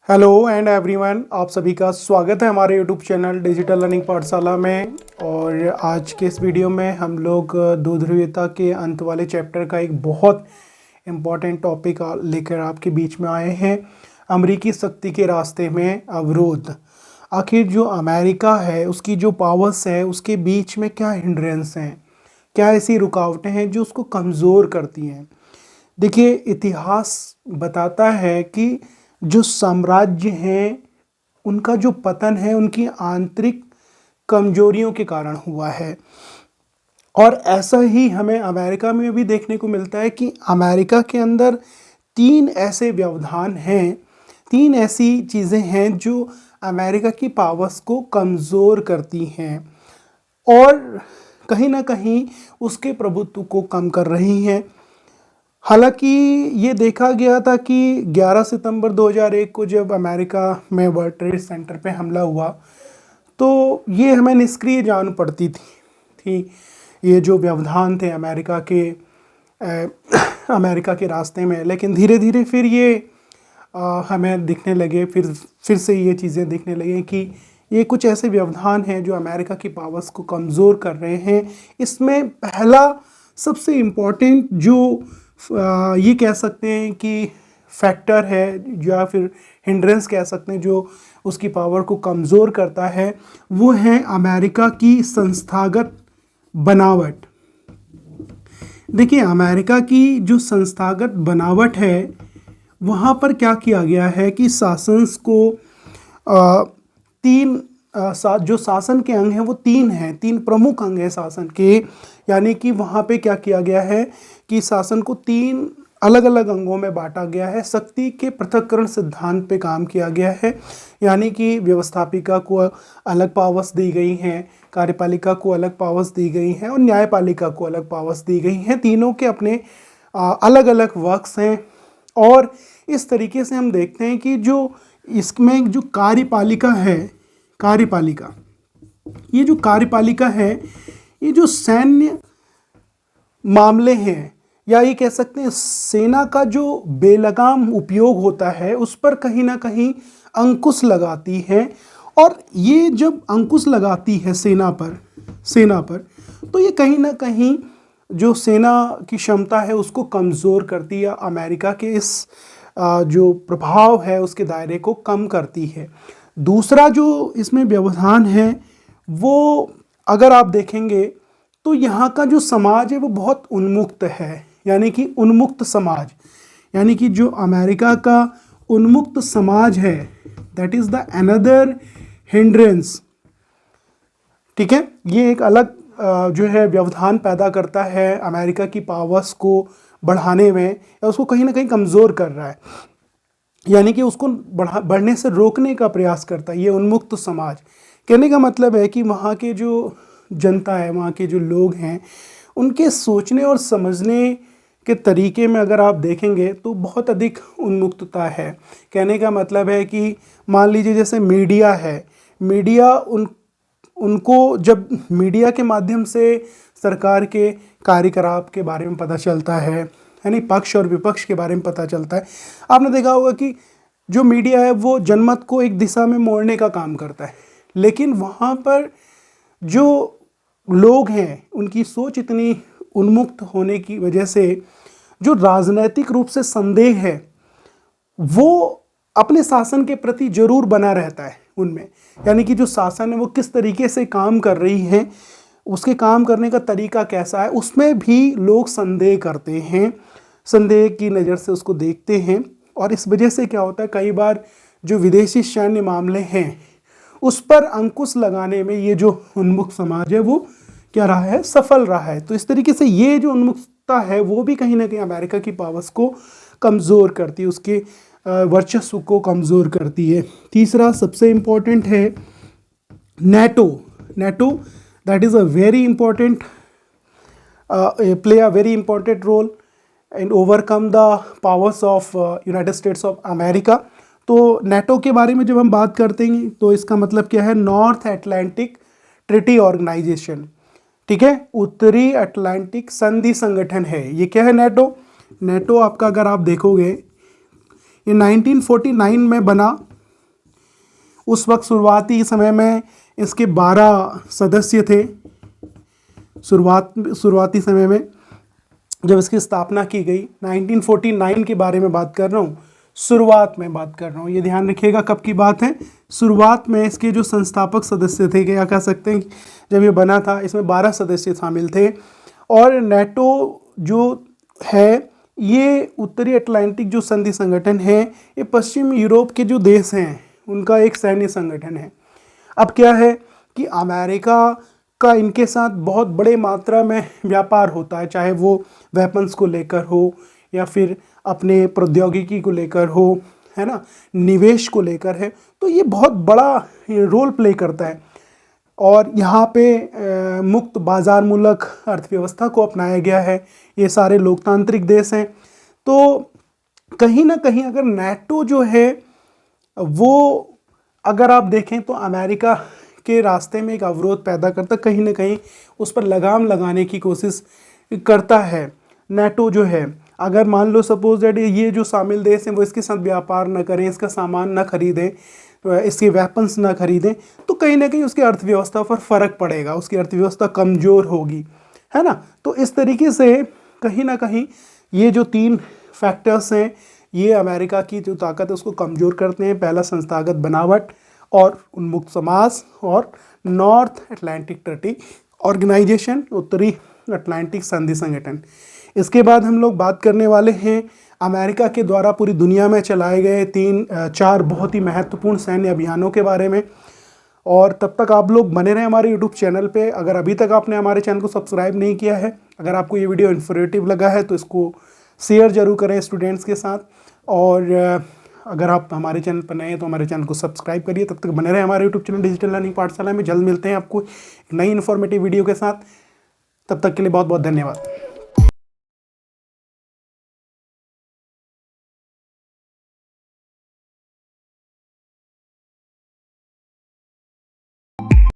Hello and everyone, आप सभी का स्वागत है हमारे यूट्यूब चैनल डिजिटल लर्निंग पाठशाला में। और आज के इस वीडियो में हम लोग दो ध्रुवीयता के अंत वाले चैप्टर का एक बहुत इम्पॉर्टेंट टॉपिक लेकर आपके बीच में आए हैं। अमेरिकी शक्ति के रास्ते में अवरोध। आखिर जो अमेरिका है उसकी जो पावर्स है उसके बीच में क्या हिंड्रेंस हैं, क्या ऐसी रुकावटें हैं जो उसको कमज़ोर करती हैं। देखिए, इतिहास बताता है कि जो साम्राज्य हैं उनका जो पतन है उनकी आंतरिक कमजोरियों के कारण हुआ है। और ऐसा ही हमें अमेरिका में भी देखने को मिलता है कि अमेरिका के अंदर तीन ऐसे व्यवधान हैं, तीन ऐसी चीज़ें हैं जो अमेरिका की पावर्स को कमज़ोर करती हैं और कहीं ना कहीं उसके प्रभुत्व को कम कर रही हैं। हालांकि ये देखा गया था कि 11 सितंबर 2001 को जब अमेरिका में वर्ल्ड ट्रेड सेंटर पे हमला हुआ तो ये हमें निष्क्रिय जान पड़ती थी ये जो व्यवधान थे अमेरिका के रास्ते में। लेकिन धीरे धीरे फिर ये हमें दिखने लगे, फिर से ये चीज़ें दिखने लगे कि ये कुछ ऐसे व्यवधान हैं जो अमेरिका की पावर्स को कमज़ोर कर रहे हैं। इसमें पहला सबसे इम्पोर्टेंट जो ये कह सकते हैं कि फैक्टर है या फिर हिंड्रेंस कह सकते हैं जो उसकी पावर को कमज़ोर करता है, वो है अमेरिका की संस्थागत बनावट। देखिए, अमेरिका की जो संस्थागत बनावट है वहाँ पर क्या किया गया है कि शासन को जो शासन के अंग हैं वो तीन प्रमुख अंग हैं शासन के। यानी कि वहाँ पे क्या किया गया है कि शासन को तीन अलग अलग अंगों में बांटा गया है। शक्ति के पृथक्करण सिद्धांत पे काम किया गया है, यानी कि व्यवस्थापिका को अलग पावर्स दी गई हैं, कार्यपालिका को अलग पावर्स दी गई हैं और न्यायपालिका को अलग पावर्स दी गई हैं। तीनों के अपने अलग अलग वर्क्स हैं। और इस तरीके से हम देखते हैं कि जो इसमें जो कार्यपालिका है, ये जो कार्यपालिका है, ये जो सैन्य मामले हैं या ये कह सकते हैं सेना का जो बेलगाम उपयोग होता है उस पर कहीं ना कहीं अंकुश लगाती है। और ये जब अंकुश लगाती है सेना पर तो ये कहीं ना कहीं जो सेना की क्षमता है उसको कमज़ोर करती है, अमेरिका के इस जो प्रभाव है उसके दायरे को कम करती है। दूसरा जो इसमें व्यवधान है वो अगर आप देखेंगे तो यहाँ का जो समाज है वो बहुत उन्मुक्त है, यानी कि उन्मुक्त समाज, यानी कि जो अमेरिका का उन्मुक्त समाज है that is the another hindrance. ठीक है, ये एक अलग जो है व्यवधान पैदा करता है अमेरिका की पावर्स को बढ़ाने में या उसको कहीं ना कहीं कमज़ोर कर रहा है, यानी कि उसको बढ़ने से रोकने का प्रयास करता है ये उन्मुक्त समाज। कहने का मतलब है कि वहाँ के जो जनता है, वहाँ के जो लोग हैं, उनके सोचने और समझने के तरीके में अगर आप देखेंगे तो बहुत अधिक उन्मुक्तता है। कहने का मतलब है कि मान लीजिए जैसे मीडिया है, मीडिया उनको जब मीडिया के माध्यम से सरकार के कार्यकलाप के बारे में पता चलता है, यानी पक्ष और विपक्ष के बारे में पता चलता है। आपने देखा होगा कि जो मीडिया है वो जनमत को एक दिशा में मोड़ने का काम करता है, लेकिन वहाँ पर जो लोग हैं उनकी सोच इतनी उन्मुक्त होने की वजह से जो राजनैतिक रूप से संदेह है वो अपने शासन के प्रति जरूर बना रहता है उनमें। यानी कि जो शासन है वो किस तरीके से काम कर रही है, उसके काम करने का तरीका कैसा है, उसमें भी लोग संदेह करते हैं, संदेह की नज़र से उसको देखते हैं। और इस वजह से क्या होता है, कई बार जो विदेशी सैन्य मामले हैं उस पर अंकुश लगाने में ये जो उन्मुक्त समाज है वो क्या रहा है, सफल रहा है। तो इस तरीके से ये जो उन्मुक्तता है वो भी कहीं ना कहीं अमेरिका की पावर्स को कमज़ोर करती है, उसके वर्चस्व को कमज़ोर करती है। तीसरा सबसे इम्पोर्टेंट है NATO. That is a very important play a very important role and overcome the powers of United States of America. तो नेटो के बारे में जब हम बात करते हैं तो इसका मतलब क्या है, नॉर्थ अटलांटिक ट्रीटी ऑर्गेनाइजेशन। ठीक है, उत्तरी अटलांटिक संधि संगठन है ये। क्या है नेटो? नेटो आपका अगर आप देखोगे ये 1949 में बना उस वक्त शुरुआती समय में इसके 12 सदस्य थे। शुरुआती समय में जब इसकी स्थापना की गई, 1949 के बारे में बात कर रहा हूँ, शुरुआत में बात कर रहा हूँ, ये ध्यान रखिएगा कब की बात है, शुरुआत में। इसके जो संस्थापक सदस्य थे, क्या कह सकते हैं, जब ये बना था इसमें 12 सदस्य शामिल थे। और नेटो जो है ये उत्तरी अटलांटिक जो संधि संगठन है, ये पश्चिम यूरोप के जो देश हैं उनका एक सैन्य संगठन है। अब क्या है कि अमेरिका का इनके साथ बहुत बड़े मात्रा में व्यापार होता है, चाहे वो वेपन्स को लेकर हो या फिर अपने प्रौद्योगिकी को लेकर हो, है ना, निवेश को लेकर है। तो ये बहुत बड़ा रोल प्ले करता है। और यहाँ पे मुक्त बाजार मूलक अर्थव्यवस्था को अपनाया गया है। ये सारे लोकतांत्रिक देश हैं। तो कहीं ना कहीं अगर नेटो जो है वो अगर आप देखें तो अमेरिका के रास्ते में एक अवरोध पैदा करता, कहीं ना कहीं उस पर लगाम लगाने की कोशिश करता है। नेटो जो है, अगर मान लो सपोज दैट ये जो शामिल देश हैं वो इसके साथ व्यापार न करें, इसका सामान न खरीदें, इसके वेपन्स ना खरीदें, तो कहीं ना कहीं उसकी अर्थव्यवस्था पर फ़र्क पड़ेगा, उसकी अर्थव्यवस्था कमज़ोर होगी, है ना। तो इस तरीके से कहीं ना कहीं ये जो 3 फैक्टर्स हैं ये अमेरिका की जो ताकत है उसको कमज़ोर करते हैं। पहला, संस्थागत बनावट और उन्मुक्त समाज, और नॉर्थ अटलांटिक ट्रीटी ऑर्गेनाइजेशन, उत्तरी अटलांटिक संधि संगठन। इसके बाद हम लोग बात करने वाले हैं अमेरिका के द्वारा पूरी दुनिया में चलाए गए 4 बहुत ही महत्वपूर्ण सैन्य अभियानों के बारे में। और तब तक आप लोग बने रहें हमारे यूट्यूब चैनल पे। अगर अभी तक आपने हमारे चैनल को सब्सक्राइब नहीं किया है, अगर आपको ये वीडियो इन्फॉर्मेटिव लगा है तो इसको शेयर जरूर करें स्टूडेंट्स के साथ। और अगर आप हमारे चैनल पर नए हैं तो हमारे चैनल को सब्सक्राइब करिए। तब तक बने रहें हमारे यूट्यूब चैनल डिजिटल लर्निंग पाठशाला में। जल्द मिलते हैं आपको एक नई इन्फॉर्मेटिव वीडियो के साथ। तब तक के लिए बहुत बहुत धन्यवाद।